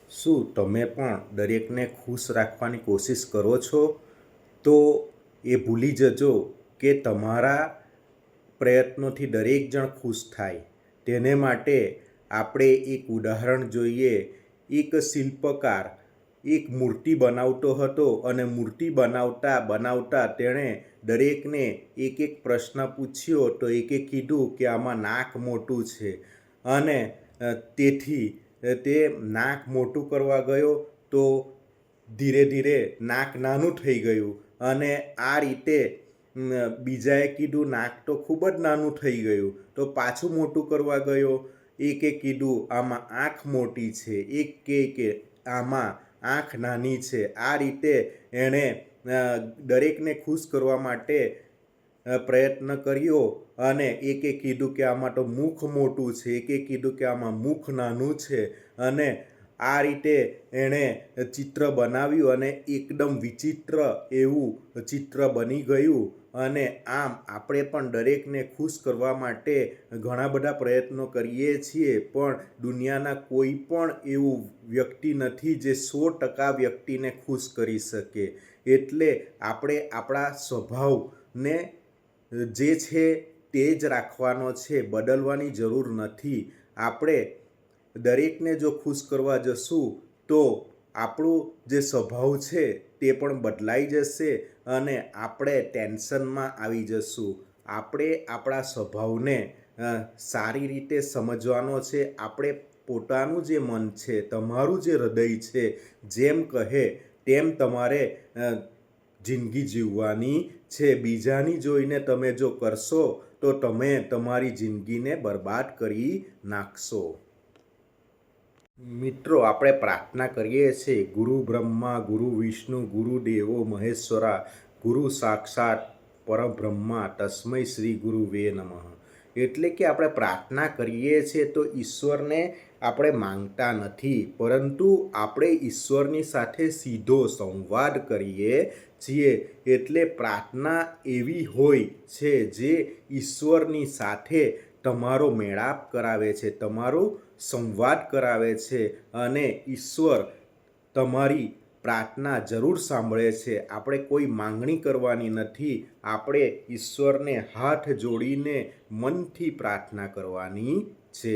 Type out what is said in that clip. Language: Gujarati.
શું તમે પણ દરેકને ખુશ રાખવાની કોશિશ કરો છો? તો એ ભૂલી જજો કે તમારા પ્રયત્નોથી દરેક જણ ખુશ થાય. તેને માટે આપણે એક ઉદાહરણ જોઈએ. એક શિલ્પકાર એક મૂર્તિ બનાવતો હતો અને મૂર્તિ બનાવતા બનાવતા તેણે દરેકને એક એક પ્રશ્ન પૂછ્યો તો એકે કીધું કે આમાં નાક મોટું છે અને તેથી તે નાક મોટું કરવા ગયો તો ધીરે ધીરે નાક નાનું થઈ ગયું અને આ રીતે બીજાએ કીધું નાક તો ખૂબ જ નાનું થઈ ગયું તો પાછું મોટું કરવા ગયો. એકે કીધું આમાં આંખ મોટી છે, એક કે આમાં આંખ નાની છે. આ રીતે એણે દરેકને ખુશ કરવા માટે પ્રયત્ન કર્યો અને એકે કીધું કે આમાં તો મુખ મોટું છે, એકે કીધું કે આમાં મુખ નાનું છે અને આ રીતે એણે ચિત્ર બનાવ્યું અને એકદમ વિચિત્ર એવું ચિત્ર બની ગયું. અને આમ આપણે પણ દરેકને ખુશ કરવા માટે ઘણા બધા પ્રયત્નો કરીએ છીએ, પણ દુનિયાના કોઈ પણ એવું વ્યક્તિ નથી જે 100% વ્યક્તિને ખુશ કરી શકે. એટલે આપણે આપણા સ્વભાવને જે છે તે જ રાખવાનો છે, બદલવાની જરૂર નથી. આપણે દરેકને જો ખુશ કરવા જશું તો આપણું જે સ્વભાવ છે તે પણ બદલાઈ જશે અને આપણે ટેન્શનમાં આવી જશું. આપણે આપણા સ્વભાવને સારી રીતે સમજવાનો છે. આપણે પોતાનું જે મન છે, તમારું જે હૃદય છે, જેમ કહે તેમ તમારે જિંદગી જીવવાની છે. બીજાની જોઈને તમે જો કરશો તો તમે તમારી જિંદગીને બરબાદ કરી નાખશો. મિત્રો, આપણે પ્રાર્થના કરીએ છીએ, ગુરુ બ્રહ્મા ગુરુ વિષ્ણુ ગુરુ દેવો મહેશ્વરા ગુરુ સાક્ષાત પરબ્રહ્મા તસ્મૈ શ્રી ગુરુવે નમઃ. એટલે કે આપણે પ્રાર્થના કરીએ છીએ તો ઈશ્વરને આપણે માંગતા નથી, પરંતુ આપણે ઈશ્વરની સાથે સીધો સંવાદ કરીએ છીએ. એટલે પ્રાર્થના એવી હોય છે જે ઈશ્વરની સાથે તમારો મેળાપ કરાવે છે, તમારો સંવાદ કરાવે છે અને ઈશ્વર તમારી પ્રાર્થના જરૂર સાંભળે છે. આપણે કોઈ માંગણી કરવાની નથી, આપણે ઈશ્વરને હાથ જોડીને મનથી પ્રાર્થના કરવાની છે.